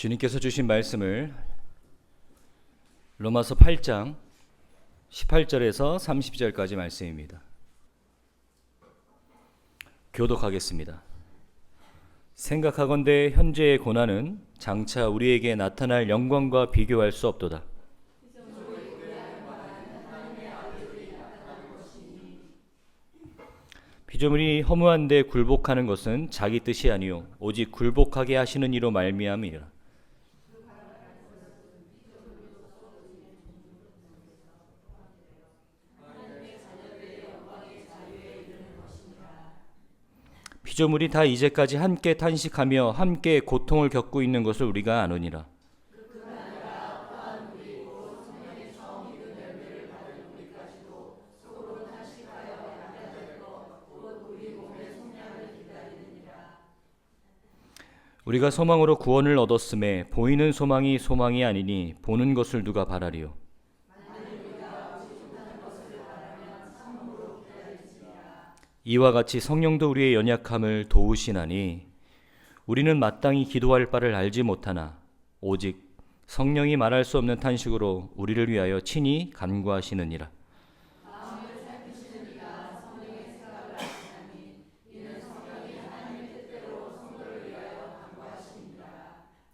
주님께서 주신 말씀을 로마서 8장 18절에서 30절까지 말씀입니다. 교독하겠습니다. 생각하건대 현재의 고난은 장차 우리에게 나타날 영광과 비교할 수 없도다. 피조물이 허무한데 굴복하는 것은 자기 뜻이 아니요 오직 굴복하게 하시는 이로 말미암이라. 피조물이 다 이제까지 함께 탄식하며 함께 고통을 겪고 있는 것을 우리가 아노니라. 우리가 소망으로 구원을 얻었음에 보이는 소망이 소망이 아니니 보는 것을 누가 바라리요. 이와 같이 성령도 우리의 연약함을 도우시나니 우리는 마땅히 기도할 바를 알지 못하나 오직 성령이 말할 수 없는 탄식으로 우리를 위하여 친히 간구하시느니라.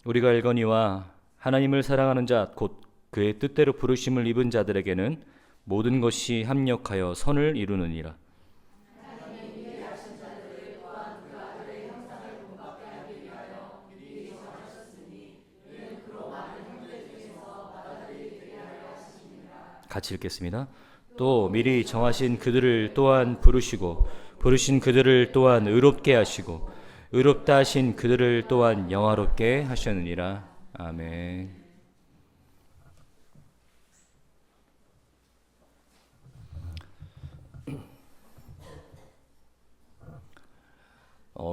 우리가 알거니와 하나님을 사랑하는 자 곧 그의 뜻대로 부르심을 입은 자들에게는 모든 것이 합력하여 선을 이루느니라. 같이 읽겠습니다. 또 미리 정하신 그들을 또한 부르시고 부르신 그들을 또한 의롭게 하시고 의롭다 하신 그들을 또한 영화롭게 하셨느니라. 아멘.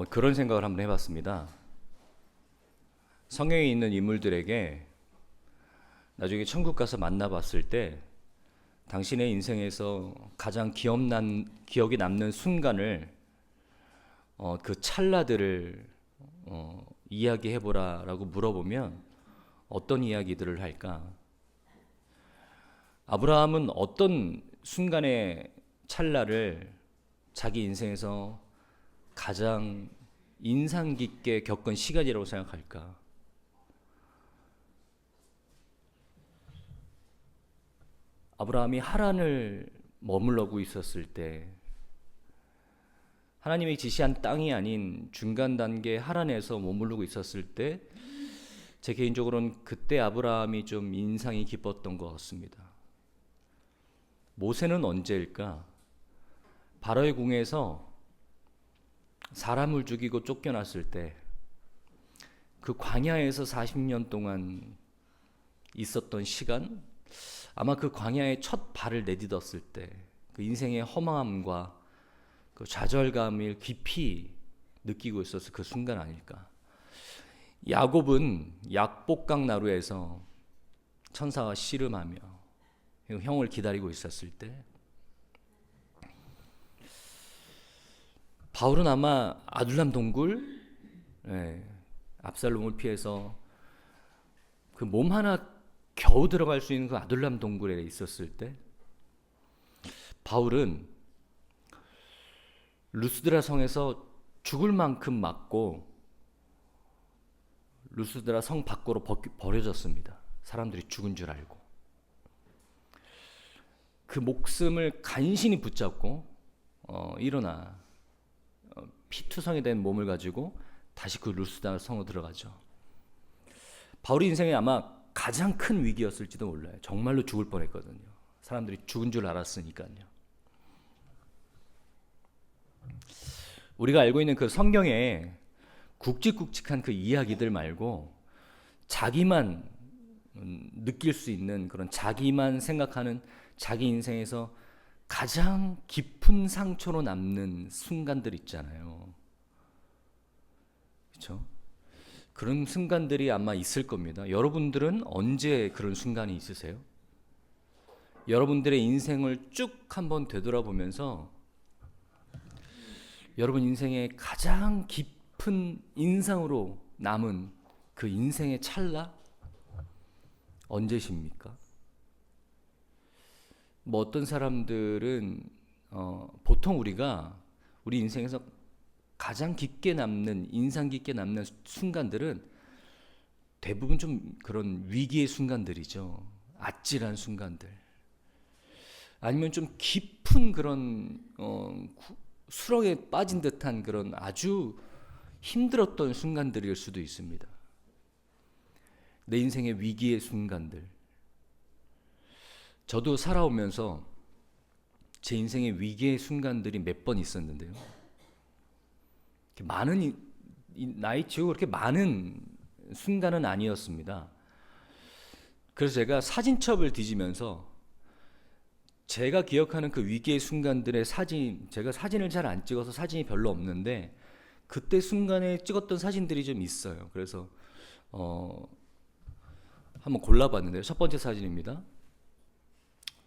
그런 생각을 한번 해봤습니다. 성경에 있는 인물들에게 나중에 천국 가서 만나봤을 때 당신의 인생에서 가장 기억이 남는 순간을 그 찰나들을 이야기해보라라고 물어보면 어떤 이야기들을 할까? 아브라함은 어떤 순간의 찰나를 자기 인생에서 가장 인상 깊게 겪은 시간이라고 생각할까? 아브라함이 하란을 머물러고 있었을 때 하나님이 지시한 땅이 아닌 중간 단계 하란에서 머무르고 있었을 때 제 개인적으로는 그때 아브라함이 좀 인상이 깊었던 것 같습니다. 모세는 언제일까? 바로의 궁에서 사람을 죽이고 쫓겨났을 때 그 광야에서 40년 동안 있었던 시간, 아마 그 광야에 첫 발을 내딛었을 때 그 인생의 허망함과 그 좌절감을 깊이 느끼고 있었을 그 순간 아닐까. 야곱은 약복강 나루에서 천사와 씨름하며 형을 기다리고 있었을 때, 바울은 아마 아둘람 동굴, 압살롬을 피해서 그 몸 하나 겨우 들어갈 수 있는 그 아둘람 동굴에 있었을 때, 바울은 루스드라 성에서 죽을 만큼 맞고 루스드라 성 밖으로 버려졌습니다. 사람들이 죽은 줄 알고 그 목숨을 간신히 붙잡고 일어나 피투성이 된 몸을 가지고 다시 그 루스드라 성으로 들어가죠. 바울의 인생에 아마 가장 큰 위기였을지도 몰라요. 정말로 죽을 뻔했거든요. 사람들이 죽은 줄 알았으니까요. 우리가 알고 있는 그 성경에 굵직굵직한 그 이야기들 말고 자기만 느낄 수 있는 그런 자기만 생각하는 자기 인생에서 가장 깊은 상처로 남는 순간들 있잖아요. 그렇죠? 그런 순간들이 아마 있을 겁니다. 여러분들은 언제 그런 순간이 있으세요? 여러분들의 인생을 쭉 한번 되돌아보면서 여러분 인생의 가장 깊은 인상으로 남은 그 인생의 찰나 언제십니까? 뭐 어떤 사람들은 보통 우리가 우리 인생에서 가장 깊게 남는, 인상 깊게 남는 순간들은 대부분 좀 그런 위기의 순간들이죠. 아찔한 순간들. 아니면 좀 깊은 그런 수렁에 빠진 듯한 그런 아주 힘들었던 순간들일 수도 있습니다. 내 인생의 위기의 순간들. 저도 살아오면서 제 인생의 위기의 순간들이 몇 번 있었는데요. 많은 나이 치고 그렇게 많은 순간은 아니었습니다. 그래서 제가 사진첩을 뒤지면서 제가 기억하는 그 위기의 순간들의 사진, 제가 사진을 잘 안 찍어서 사진이 별로 없는데 그때 순간에 찍었던 사진들이 좀 있어요. 그래서 한번 골라봤는데요. 첫 번째 사진입니다.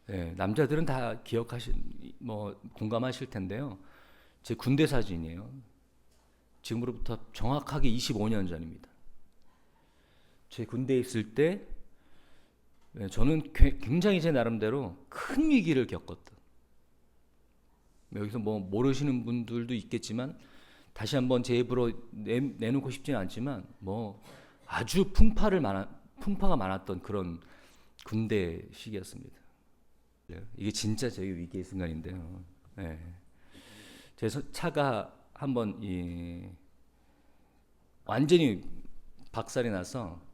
네, 남자들은 다 공감하실 텐데요. 제 군대 사진이에요. 지금으로부터 정확하게 25년 전입니다. 제 군대에 있을 때 저는 굉장히 제 나름대로 큰 위기를 겪었던, 여기서 뭐 모르시는 분들도 있겠지만 다시 한번 제 입으로 내놓고 싶지는 않지만 뭐 아주 풍파가 많았던 그런 군대 시기였습니다. 이게 진짜 제 위기의 순간인데요. 네. 제 차가 한번 완전히 박살이 나서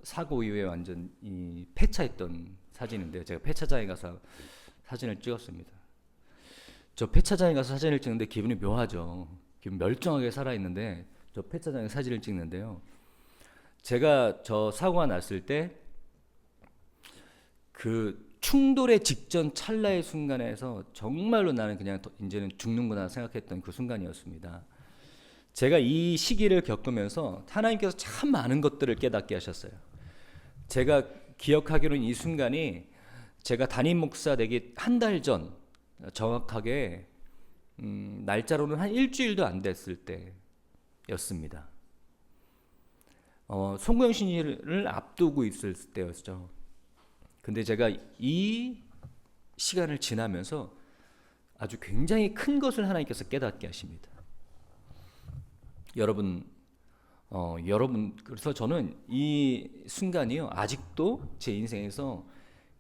사고 이후에 완전 폐차했던 사진인데요. 제가 폐차장에 가서 사진을 찍었습니다. 저 폐차장에 가서 사진을 찍는데 기분이 묘하죠. 기분 멀쩡하게 살아있는데 저 폐차장에 사진을 찍는데요. 제가 저 사고가 났을 때 그 충돌의 직전 찰나의 순간에서 정말로 나는 그냥 이제는 죽는구나 생각했던 그 순간이었습니다. 제가 이 시기를 겪으면서 하나님께서 참 많은 것들을 깨닫게 하셨어요. 제가 기억하기로는 이 순간이 제가 담임 목사 되기 한 달 전, 정확하게 날짜로는 한 일주일도 안 됐을 때였습니다. 송구영신일을 앞두고 있을 때였죠. 근데 제가 이 시간을 지나면서 아주 굉장히 큰 것을 하나님께서 깨닫게 하십니다. 여러분, 그래서 저는 이 순간이요, 아직도 제 인생에서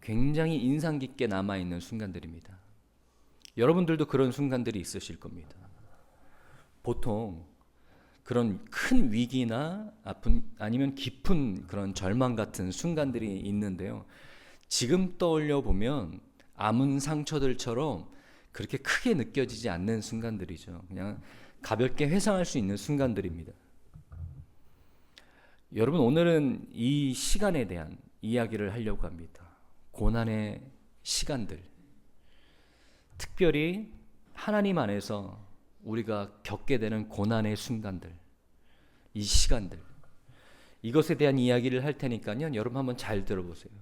굉장히 인상 깊게 남아있는 순간들입니다. 여러분들도 그런 순간들이 있으실 겁니다. 보통 그런 큰 위기나 아니면 깊은 그런 절망 같은 순간들이 있는데요. 지금 떠올려 보면 아문 상처들처럼 그렇게 크게 느껴지지 않는 순간들이죠. 그냥 가볍게 회상할 수 있는 순간들입니다. 여러분, 오늘은 이 시간에 대한 이야기를 하려고 합니다. 고난의 시간들. 특별히 하나님 안에서 우리가 겪게 되는 고난의 순간들, 이 시간들, 이것에 대한 이야기를 할 테니까요. 여러분 한번 잘 들어보세요.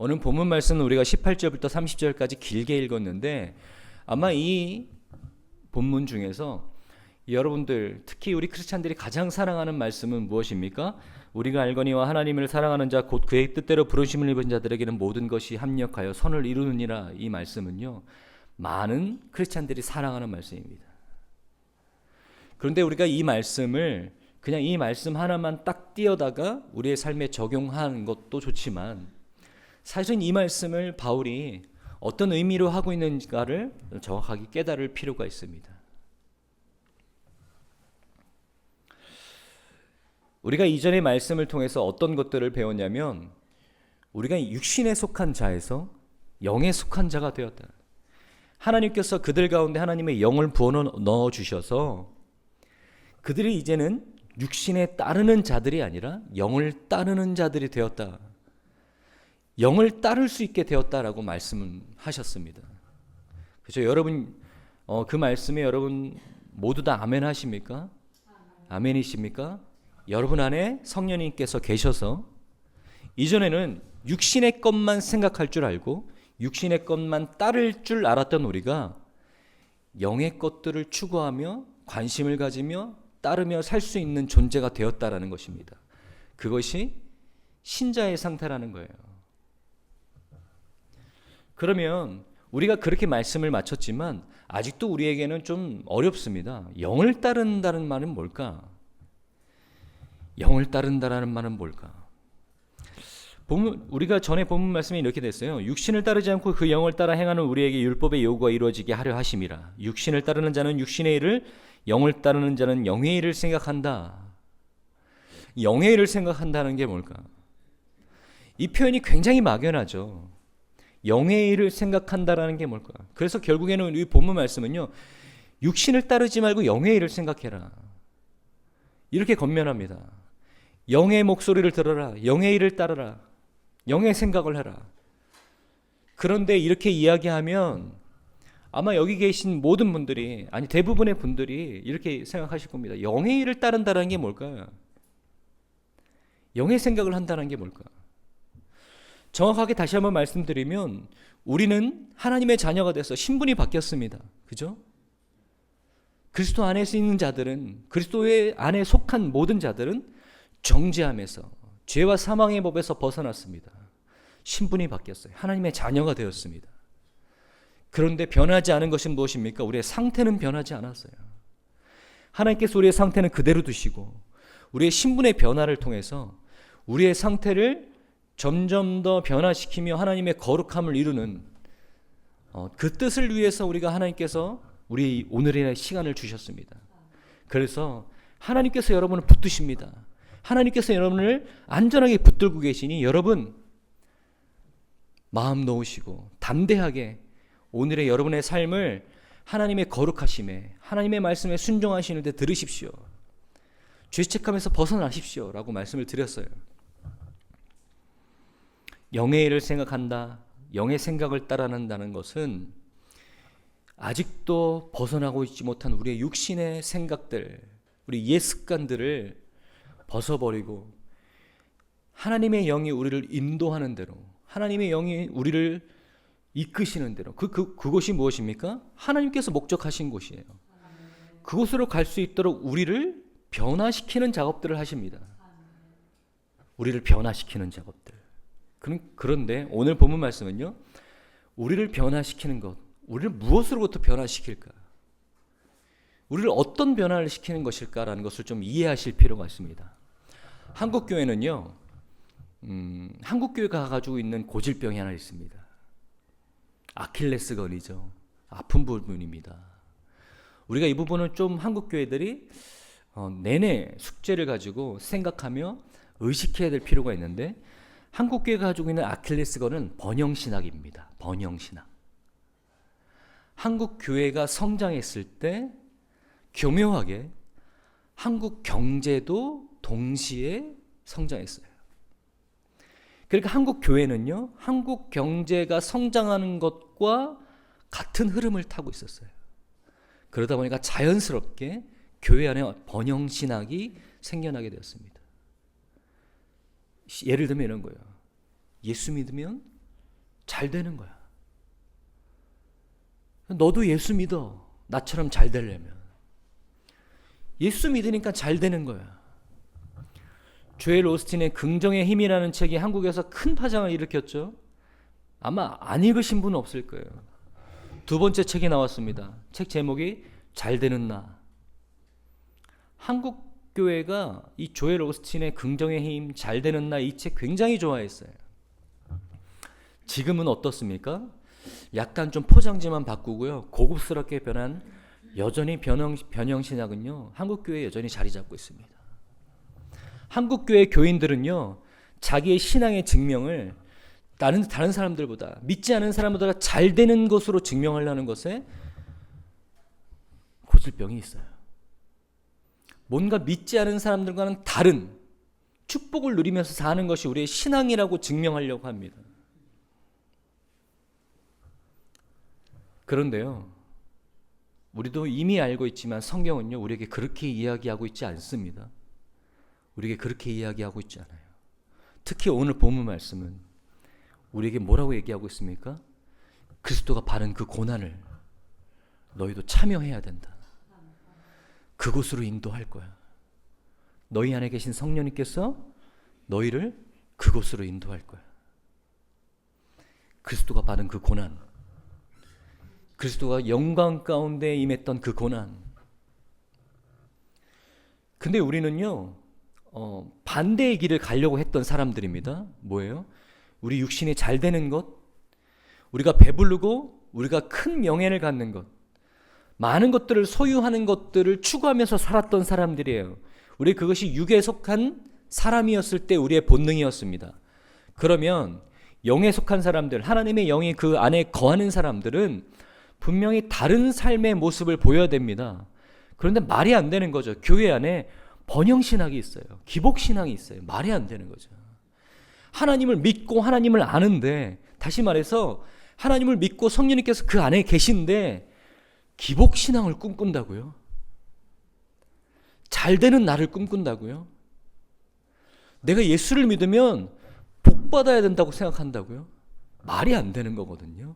오늘 본문 말씀은 우리가 18절부터 30절까지 길게 읽었는데 아마 이 본문 중에서 여러분들, 특히 우리 크리스찬들이 가장 사랑하는 말씀은 무엇입니까? 우리가 알거니와 하나님을 사랑하는 자 곧 그의 뜻대로 부르심을 입은 자들에게는 모든 것이 합력하여 선을 이루느니라. 이 말씀은요, 많은 크리스찬들이 사랑하는 말씀입니다. 그런데 우리가 이 말씀을 그냥 이 말씀 하나만 딱 띄어다가 우리의 삶에 적용하는 것도 좋지만 사실은 이 말씀을 바울이 어떤 의미로 하고 있는가를 정확하게 깨달을 필요가 있습니다. 우리가 이전의 말씀을 통해서 어떤 것들을 배웠냐면 우리가 육신에 속한 자에서 영에 속한 자가 되었다. 하나님께서 그들 가운데 하나님의 영을 부어넣어 주셔서 그들이 이제는 육신에 따르는 자들이 아니라 영을 따르는 자들이 되었다. 영을 따를 수 있게 되었다라고 말씀을 하셨습니다. 그렇죠? 여러분, 그 말씀에 여러분 모두 다 아멘 하십니까? 아멘이십니까? 여러분 안에 성령님께서 계셔서 이전에는 육신의 것만 생각할 줄 알고 육신의 것만 따를 줄 알았던 우리가 영의 것들을 추구하며 관심을 가지며 따르며 살 수 있는 존재가 되었다라는 것입니다. 그것이 신자의 상태라는 거예요. 그러면 우리가 그렇게 말씀을 마쳤지만 아직도 우리에게는 좀 어렵습니다. 영을 따른다는 말은 뭘까? 영을 따른다라는 말은 뭘까? 우리가 전에 본문 말씀이 이렇게 됐어요. 육신을 따르지 않고 그 영을 따라 행하는 우리에게 율법의 요구가 이루어지게 하려 하심이라. 육신을 따르는 자는 육신의 일을, 영을 따르는 자는 영의 일을 생각한다. 영의 일을 생각한다는 게 뭘까? 이 표현이 굉장히 막연하죠. 영의 일을 생각한다라는 게 뭘까? 그래서 결국에는 이 본문 말씀은요, 육신을 따르지 말고 영의 일을 생각해라, 이렇게 권면합니다. 영의 목소리를 들어라, 영의 일을 따르라, 영의 생각을 해라. 그런데 이렇게 이야기하면 아마 여기 계신 모든 분들이, 아니 대부분의 분들이 이렇게 생각하실 겁니다. 영의 일을 따른다는 게 뭘까요? 영의 생각을 한다는 게 뭘까? 정확하게 다시 한번 말씀드리면 우리는 하나님의 자녀가 돼서 신분이 바뀌었습니다. 그죠? 그리스도 안에 있는 자들은, 그리스도의 안에 속한 모든 자들은 정죄함에서, 죄와 사망의 법에서 벗어났습니다. 신분이 바뀌었어요. 하나님의 자녀가 되었습니다. 그런데 변하지 않은 것은 무엇입니까? 우리의 상태는 변하지 않았어요. 하나님께서 우리의 상태는 그대로 두시고 우리의 신분의 변화를 통해서 우리의 상태를 점점 더 변화시키며 하나님의 거룩함을 이루는 그 뜻을 위해서 우리가 하나님께서 우리 오늘의 시간을 주셨습니다. 그래서 하나님께서 여러분을 붙드십니다. 하나님께서 여러분을 안전하게 붙들고 계시니 여러분 마음 놓으시고 담대하게 오늘의 여러분의 삶을 하나님의 거룩하심에, 하나님의 말씀에 순종하시는데 들으십시오. 죄책감에서 벗어나십시오 라고 말씀을 드렸어요. 영의 일을 생각한다, 영의 생각을 따라한다는 것은 아직도 벗어나고 있지 못한 우리의 육신의 생각들, 우리 옛 습관들을 벗어버리고 하나님의 영이 우리를 인도하는 대로, 하나님의 영이 우리를 이끄시는 대로, 그곳이 무엇입니까? 하나님께서 목적하신 곳이에요. 그곳으로 갈 수 있도록 우리를 변화시키는 작업들을 하십니다. 우리를 변화시키는 작업들. 그런데 오늘 본문 말씀은요, 우리를 변화시키는 것, 우리를 무엇으로부터 변화시킬까? 우리를 어떤 변화를 시키는 것일까라는 것을 좀 이해하실 필요가 있습니다. 한국 교회는요, 한국 교회가 가지고 있는 고질병이 하나 있습니다. 아킬레스건이죠. 아픈 부분입니다. 우리가 이 부분을 좀 한국 교회들이 내내 숙제를 가지고 생각하며 의식해야 될 필요가 있는데, 한국 교회가 가지고 있는 아킬레스건은 번영신학입니다. 번영신학. 한국 교회가 성장했을 때 교묘하게 한국 경제도 동시에 성장했어요. 그러니까 한국 교회는요, 한국 경제가 성장하는 것과 같은 흐름을 타고 있었어요. 그러다 보니까 자연스럽게 교회 안에 번영신학이 생겨나게 되었습니다. 예를 들면 이런 거예요. 예수 믿으면 잘 되는 거야. 너도 예수 믿어. 나처럼 잘 되려면. 예수 믿으니까 잘 되는 거야. 조엘 오스틴의 긍정의 힘이라는 책이 한국에서 큰 파장을 일으켰죠. 아마 안 읽으신 분은 없을 거예요. 두 번째 책이 나왔습니다. 책 제목이 잘 되는 나. 한국 교회가 이 조엘 오스틴의 긍정의 힘, 잘 되는 나, 이 책 굉장히 좋아했어요. 지금은 어떻습니까? 약간 좀 포장지만 바꾸고요, 고급스럽게 변한 여전히 변형신학은요, 한국 교회에 여전히 자리 잡고 있습니다. 한국 교회 교인들은요, 자기의 신앙의 증명을 다른 사람들보다, 믿지 않은 사람보다 잘 되는 것으로 증명하려는 것에 고질병이 있어요. 뭔가 믿지 않은 사람들과는 다른 축복을 누리면서 사는 것이 우리의 신앙이라고 증명하려고 합니다. 그런데요, 우리도 이미 알고 있지만 성경은요, 우리에게 그렇게 이야기하고 있지 않습니다. 우리에게 그렇게 이야기하고 있지 않아요. 특히 오늘 본문 말씀은 우리에게 뭐라고 얘기하고 있습니까? 그리스도가 받은 그 고난을 너희도 참여해야 된다. 그곳으로 인도할 거야. 너희 안에 계신 성령님께서 너희를 그곳으로 인도할 거야. 그리스도가 받은 그 고난, 그리스도가 영광 가운데 임했던 그 고난. 근데 우리는요, 반대의 길을 가려고 했던 사람들입니다. 뭐예요? 우리 육신이 잘 되는 것, 우리가 배부르고 우리가 큰 명예를 갖는 것, 많은 것들을 소유하는 것들을 추구하면서 살았던 사람들이에요. 우리 그것이 육에 속한 사람이었을 때 우리의 본능이었습니다. 그러면 영에 속한 사람들, 하나님의 영이 그 안에 거하는 사람들은 분명히 다른 삶의 모습을 보여야 됩니다. 그런데 말이 안 되는 거죠. 교회 안에 번영신학이 있어요. 기복신앙이 있어요. 말이 안 되는 거죠. 하나님을 믿고 하나님을 아는데, 다시 말해서 하나님을 믿고 성령님께서 그 안에 계신데 기복신앙을 꿈꾼다고요? 잘 되는 나를 꿈꾼다고요? 내가 예수를 믿으면 복 받아야 된다고 생각한다고요? 말이 안 되는 거거든요.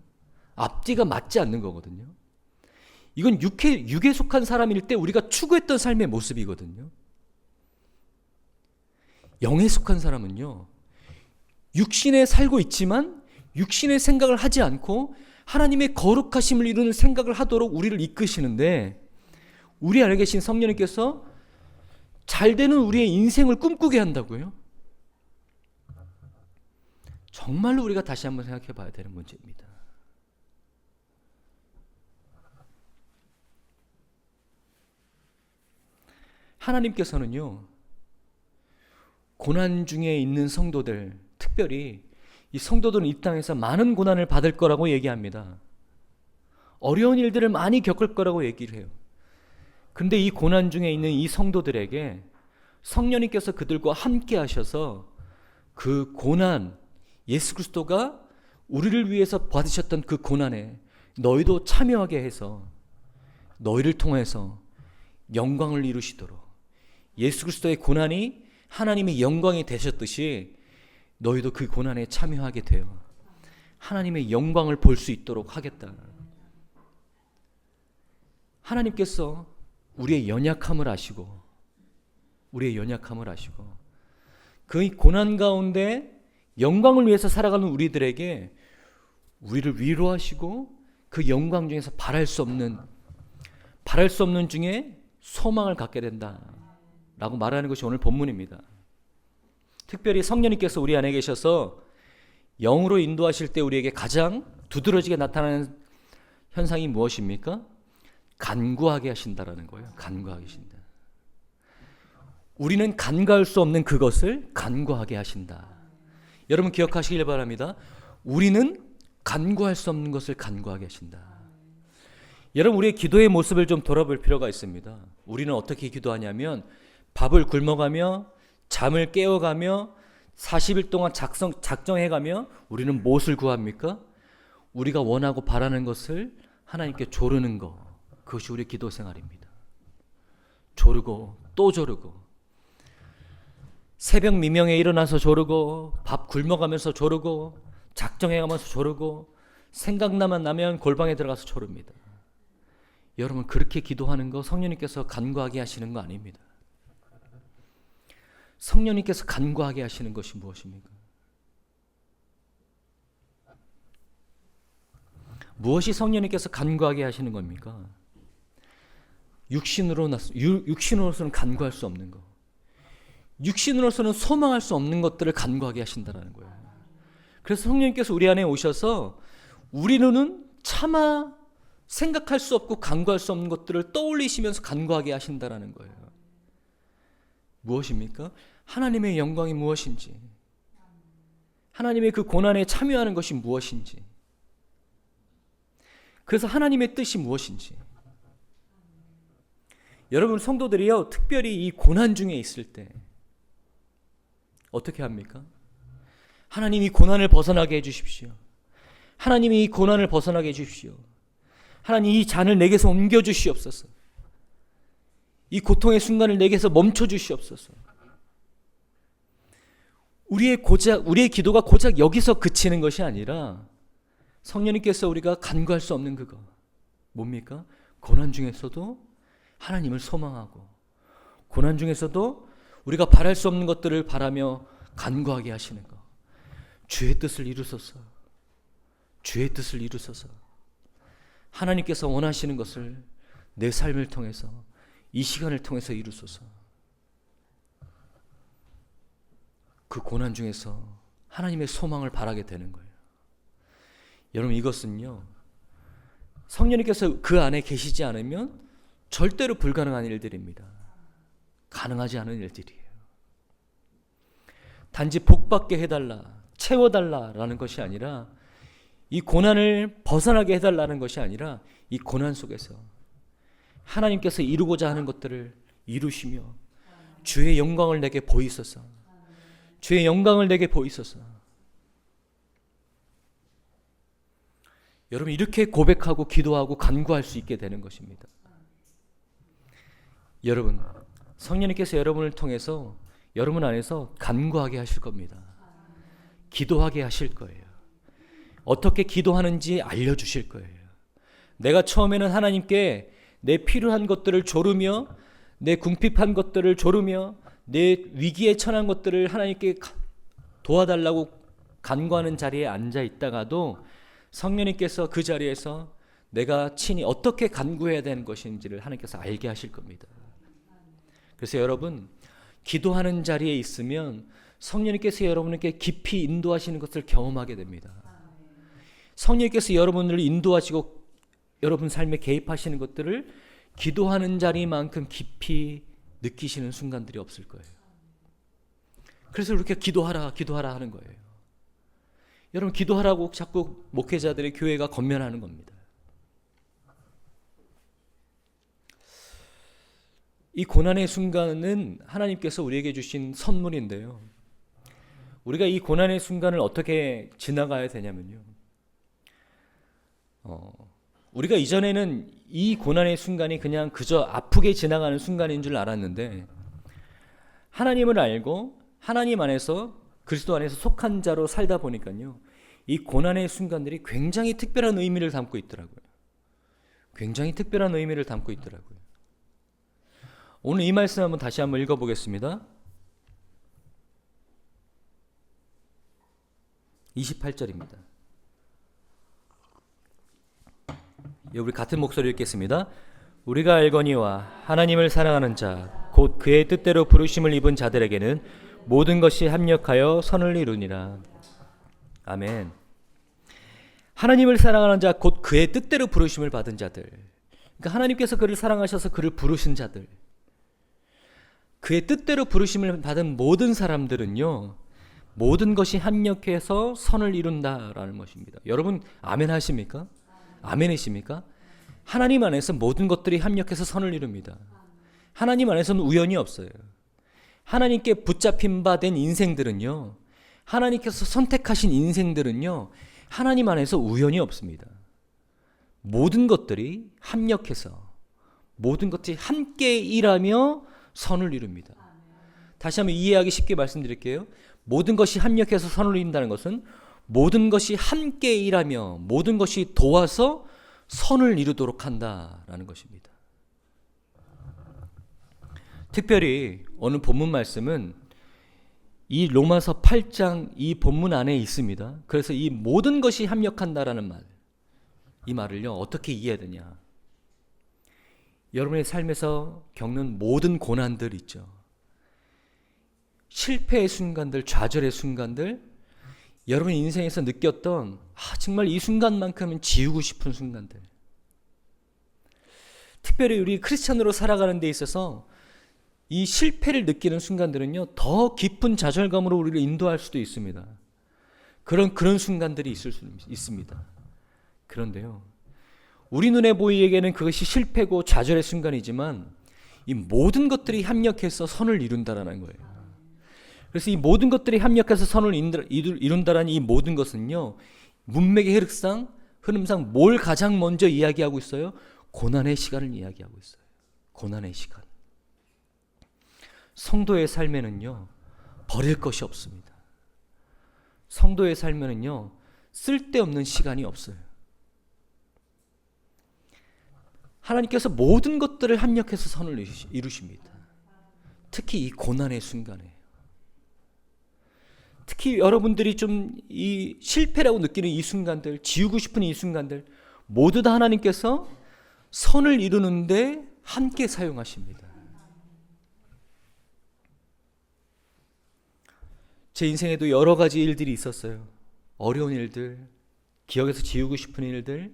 앞뒤가 맞지 않는 거거든요. 이건 육에 속한 사람일 때 우리가 추구했던 삶의 모습이거든요. 영에 속한 사람은요, 육신에 살고 있지만 육신의 생각을 하지 않고 하나님의 거룩하심을 이루는 생각을 하도록 우리를 이끄시는데, 우리 안에 계신 성령님께서 잘 되는 우리의 인생을 꿈꾸게 한다고요? 정말로 우리가 다시 한번 생각해 봐야 되는 문제입니다. 하나님께서는요, 고난 중에 있는 성도들, 특별히 이 성도들은 이 땅에서 많은 고난을 받을 거라고 얘기합니다. 어려운 일들을 많이 겪을 거라고 얘기를 해요. 근데 이 고난 중에 있는 이 성도들에게 성령님께서 그들과 함께 하셔서 그 고난, 예수 그리스도가 우리를 위해서 받으셨던 그 고난에 너희도 참여하게 해서 너희를 통해서 영광을 이루시도록, 예수 그리스도의 고난이 하나님의 영광이 되셨듯이 너희도 그 고난에 참여하게 되어 하나님의 영광을 볼 수 있도록 하겠다. 하나님께서 우리의 연약함을 아시고 그 고난 가운데 영광을 위해서 살아가는 우리들에게 우리를 위로하시고 그 영광 중에서 바랄 수 없는 중에 소망을 갖게 된다라고 말하는 것이 오늘 본문입니다. 특별히 성령님께서 우리 안에 계셔서 영으로 인도하실 때 우리에게 가장 두드러지게 나타나는 현상이 무엇입니까? 간구하게 하신다라는 거예요. 간구하게 하신다. 우리는 간구할 수 없는 그것을 간구하게 하신다. 여러분 기억하시길 바랍니다. 우리는 간구할 수 없는 것을 간구하게 하신다. 여러분, 우리의 기도의 모습을 좀 돌아볼 필요가 있습니다. 우리는 어떻게 기도하냐면 밥을 굶어가며 잠을 깨어가며 40일 동안 작정해가며 우리는 무엇을 구합니까? 우리가 원하고 바라는 것을 하나님께 조르는 것, 그것이 우리의 기도 생활입니다. 조르고 또 조르고, 새벽 미명에 일어나서 조르고, 밥 굶어가면서 조르고, 작정해가면서 조르고, 생각나면 나면 골방에 들어가서 조릅니다. 여러분, 그렇게 기도하는 거 성령님께서 간구하게 하시는 거 아닙니다. 성령님께서 간구하게 하시는 것이 무엇입니까? 무엇이 성령님께서 간구하게 하시는 겁니까? 육신으로서는 간구할 수 없는 것, 육신으로서는 소망할 수 없는 것들을 간구하게 하신다는 거예요. 그래서 성령님께서 우리 안에 오셔서 우리는 차마 생각할 수 없고 간구할 수 없는 것들을 떠올리시면서 간구하게 하신다는 거예요. 무엇입니까? 하나님의 영광이 무엇인지, 하나님의 그 고난에 참여하는 것이 무엇인지, 그래서 하나님의 뜻이 무엇인지. 여러분 성도들이요, 특별히 이 고난 중에 있을 때 어떻게 합니까? 하나님이 고난을 벗어나게 해주십시오. 하나님이 이 고난을 벗어나게 해주십시오. 하나님, 이 잔을 내게서 옮겨주시옵소서. 이 고통의 순간을 내게서 멈춰주시옵소서. 우리의 기도가 고작 여기서 그치는 것이 아니라 성령님께서 우리가 간구할 수 없는 그거 뭡니까? 고난 중에서도 하나님을 소망하고, 고난 중에서도 우리가 바랄 수 없는 것들을 바라며 간구하게 하시는 거. 주의 뜻을 이루소서. 주의 뜻을 이루소서. 하나님께서 원하시는 것을 내 삶을 통해서, 이 시간을 통해서 이루소서. 그 고난 중에서 하나님의 소망을 바라게 되는 거예요. 여러분, 이것은요, 성령님께서 그 안에 계시지 않으면 절대로 불가능한 일들입니다. 가능하지 않은 일들이에요. 단지 복받게 해달라, 채워달라라는 것이 아니라, 이 고난을 벗어나게 해달라는 것이 아니라, 이 고난 속에서 하나님께서 이루고자 하는 것들을 이루시며 주의 영광을 내게 보이소서. 주의 영광을 내게 보이소서. 여러분, 이렇게 고백하고 기도하고 간구할 수 있게 되는 것입니다. 여러분, 성령님께서 여러분을 통해서 여러분 안에서 간구하게 하실 겁니다. 기도하게 하실 거예요. 어떻게 기도하는지 알려주실 거예요. 내가 처음에는 하나님께 내 필요한 것들을 조르며, 내 궁핍한 것들을 조르며, 내 위기에 처한 것들을 하나님께 도와달라고 간구하는 자리에 앉아 있다가도 성령님께서 그 자리에서 내가 친히 어떻게 간구해야 되는 것인지를 하나님께서 알게 하실 겁니다. 그래서 여러분, 기도하는 자리에 있으면 성령님께서 여러분에게 깊이 인도하시는 것을 경험하게 됩니다. 성령님께서 여러분을 인도하시고 여러분 삶에 개입하시는 것들을 기도하는 자리만큼 깊이 느끼시는 순간들이 없을 거예요. 그래서 이렇게 기도하라 하는 거예요. 여러분, 기도하라고 자꾸 목회자들의 교회가 권면하는 겁니다. 이 고난의 순간은 하나님께서 우리에게 주신 선물인데요. 우리가 이 고난의 순간을 어떻게 지나가야 되냐면요. 우리가 이전에는 이 고난의 순간이 그냥 그저 아프게 지나가는 순간인 줄 알았는데, 하나님을 알고 하나님 안에서, 그리스도 안에서 속한 자로 살다 보니까요, 이 고난의 순간들이 굉장히 특별한 의미를 담고 있더라고요. 굉장히 특별한 의미를 담고 있더라고요. 오늘 이 말씀 다시 한번 읽어보겠습니다. 28절입니다. 우리 같은 목소리 읽겠습니다. 우리가 알거니와 하나님을 사랑하는 자, 곧 그의 뜻대로 부르심을 입은 자들에게는 모든 것이 합력하여 선을 이루니라. 아멘. 하나님을 사랑하는 자, 곧 그의 뜻대로 부르심을 받은 자들. 그러니까 하나님께서 그를 사랑하셔서 그를 부르신 자들, 그의 뜻대로 부르심을 받은 모든 사람들은요, 모든 것이 합력해서 선을 이룬다라는 것입니다. 여러분, 아멘 하십니까? 아멘이십니까? 하나님 안에서 모든 것들이 합력해서 선을 이룹니다. 하나님 안에서는 우연이 없어요. 하나님께 붙잡힌 바 된 인생들은요, 하나님께서 선택하신 인생들은요, 하나님 안에서 우연이 없습니다. 모든 것들이 합력해서, 모든 것들이 함께 일하며 선을 이룹니다. 다시 한번 이해하기 쉽게 말씀드릴게요. 모든 것이 합력해서 선을 이룬다는 것은 모든 것이 함께 일하며 모든 것이 도와서 선을 이루도록 한다라는 것입니다. 특별히 오늘 본문 말씀은 이 로마서 8장 이 본문 안에 있습니다. 그래서 이 모든 것이 합력한다라는 말, 이 말을요, 어떻게 이해해야 되냐? 여러분의 삶에서 겪는 모든 고난들 있죠. 실패의 순간들, 좌절의 순간들, 여러분 인생에서 느꼈던 정말 이 순간만큼은 지우고 싶은 순간들. 특별히 우리 크리스찬으로 살아가는 데 있어서 이 실패를 느끼는 순간들은요, 더 깊은 좌절감으로 우리를 인도할 수도 있습니다. 그런 순간들이 있을 수 있습니다. 그런데요, 우리 눈에 보이기에는 그것이 실패고 좌절의 순간이지만 이 모든 것들이 합력해서 선을 이룬다라는 거예요. 그래서 이 모든 것들이 합력해서 선을 이룬다라는 이 모든 것은요, 문맥의 흐름상 뭘 가장 먼저 이야기하고 있어요? 고난의 시간을 이야기하고 있어요. 고난의 시간. 성도의 삶에는요, 버릴 것이 없습니다. 성도의 삶에는요, 쓸데없는 시간이 없어요. 하나님께서 모든 것들을 합력해서 선을 이루십니다. 특히 이 고난의 순간에. 특히 여러분들이 좀 이 실패라고 느끼는 이 순간들, 지우고 싶은 이 순간들 모두 다 하나님께서 선을 이루는데 함께 사용하십니다. 제 인생에도 여러 가지 일들이 있었어요. 어려운 일들, 기억에서 지우고 싶은 일들,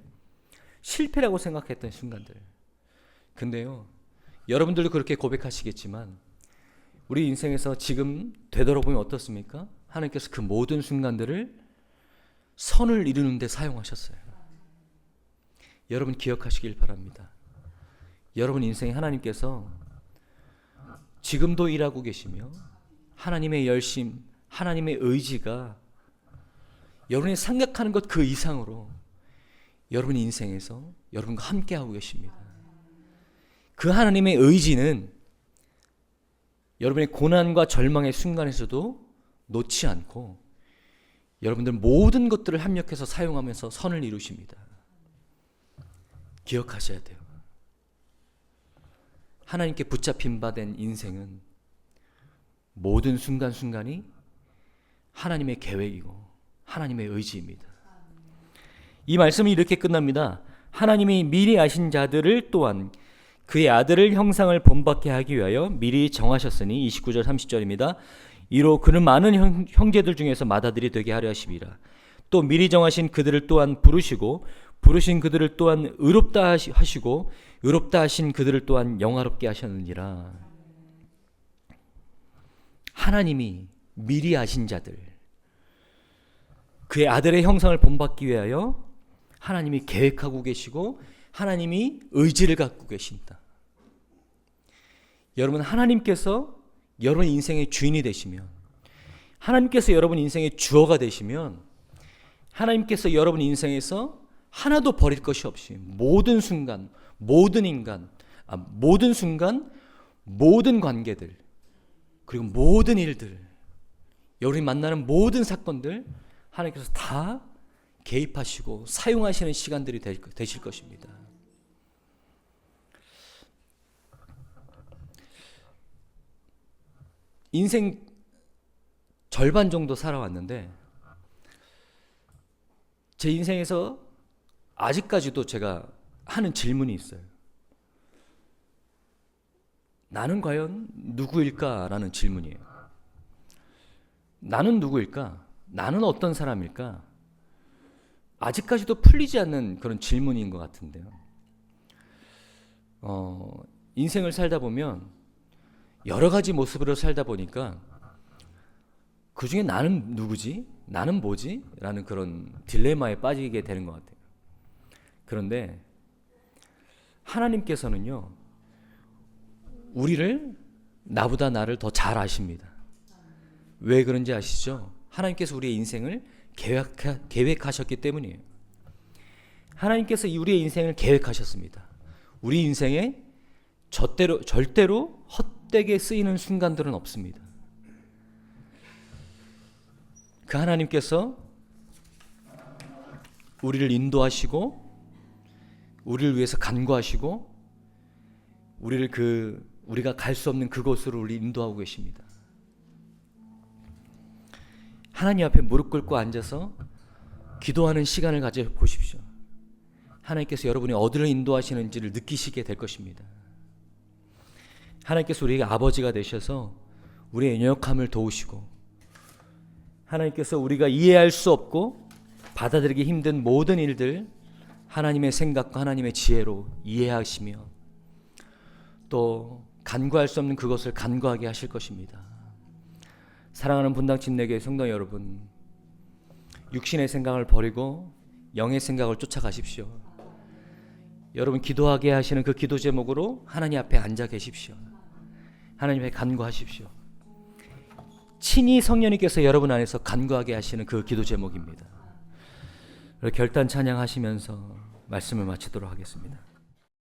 실패라고 생각했던 순간들. 근데요, 여러분들도 그렇게 고백하시겠지만 우리 인생에서 지금 되돌아보면 어떻습니까? 하나님께서 그 모든 순간들을 선을 이루는 데 사용하셨어요. 여러분 기억하시길 바랍니다. 여러분 인생에 하나님께서 지금도 일하고 계시며 하나님의 열심, 하나님의 의지가 여러분이 생각하는 것 그 이상으로 여러분 인생에서 여러분과 함께하고 계십니다. 그 하나님의 의지는 여러분의 고난과 절망의 순간에서도 놓지 않고 여러분들 모든 것들을 합력해서 사용하면서 선을 이루십니다. 기억하셔야 돼요. 하나님께 붙잡힌 바 된 인생은 모든 순간순간이 하나님의 계획이고 하나님의 의지입니다. 이 말씀이 이렇게 끝납니다. 하나님이 미리 아신 자들을 또한 그의 아들을 형상을 본받게 하기 위하여 미리 정하셨으니 29절 30절입니다. 이로 그는 많은 형제들 중에서 맏아들이 되게 하려 하심이라. 또 미리 정하신 그들을 또한 부르시고 부르신 그들을 또한 의롭다 하시고 의롭다 하신 그들을 또한 영화롭게 하셨느니라. 하나님이 미리 아신 자들, 그의 아들의 형상을 본받기 위하여 하나님이 계획하고 계시고 하나님이 의지를 갖고 계신다. 여러분, 하나님께서 여러분 인생의 주인이 되시면, 하나님께서 여러분 인생의 주어가 되시면, 하나님께서 여러분 인생에서 하나도 버릴 것이 없이 모든 순간, 모든 인간, 모든 순간, 모든 관계들, 그리고 모든 일들, 여러분이 만나는 모든 사건들 하나님께서 다 개입하시고 사용하시는 시간들이 되실 것입니다. 인생 절반 정도 살아왔는데 제 인생에서 아직까지도 제가 하는 질문이 있어요. 나는 과연 누구일까라는 질문이에요. 나는 누구일까? 나는 어떤 사람일까? 아직까지도 풀리지 않는 그런 질문인 것 같은데요. 인생을 살다 보면 여러 가지 모습으로 살다 보니까 그 중에 나는 누구지? 나는 뭐지? 라는 그런 딜레마에 빠지게 되는 것 같아요. 그런데 하나님께서는요, 우리를 나보다 나를 더 잘 아십니다. 왜 그런지 아시죠? 하나님께서 우리의 인생을 계획하셨기 때문이에요. 하나님께서 우리의 인생을 계획하셨습니다. 우리 인생에 절대로 헛되게 쓰이는 순간들은 없습니다. 그 하나님께서 우리를 인도하시고 우리를 위해서 간구하시고 우리가 갈 수 없는 그곳으로 우리 인도하고 계십니다. 하나님 앞에 무릎 꿇고 앉아서 기도하는 시간을 가져 보십시오. 하나님께서 여러분이 어디를 인도하시는지를 느끼시게 될 것입니다. 하나님께서 우리에게 아버지가 되셔서 우리의 연약함을 도우시고, 하나님께서 우리가 이해할 수 없고 받아들이기 힘든 모든 일들 하나님의 생각과 하나님의 지혜로 이해하시며 또 간구할 수 없는 그것을 간구하게 하실 것입니다. 사랑하는 분당 침례교회 성도 여러분, 육신의 생각을 버리고 영의 생각을 쫓아가십시오. 여러분 기도하게 하시는 그 기도 제목으로 하나님 앞에 앉아 계십시오. 하나님께 간구하십시오. 친히 성령님께서 여러분 안에서 간구하게 하시는 그 기도 제목입니다. 결단 찬양하시면서 말씀을 마치도록 하겠습니다.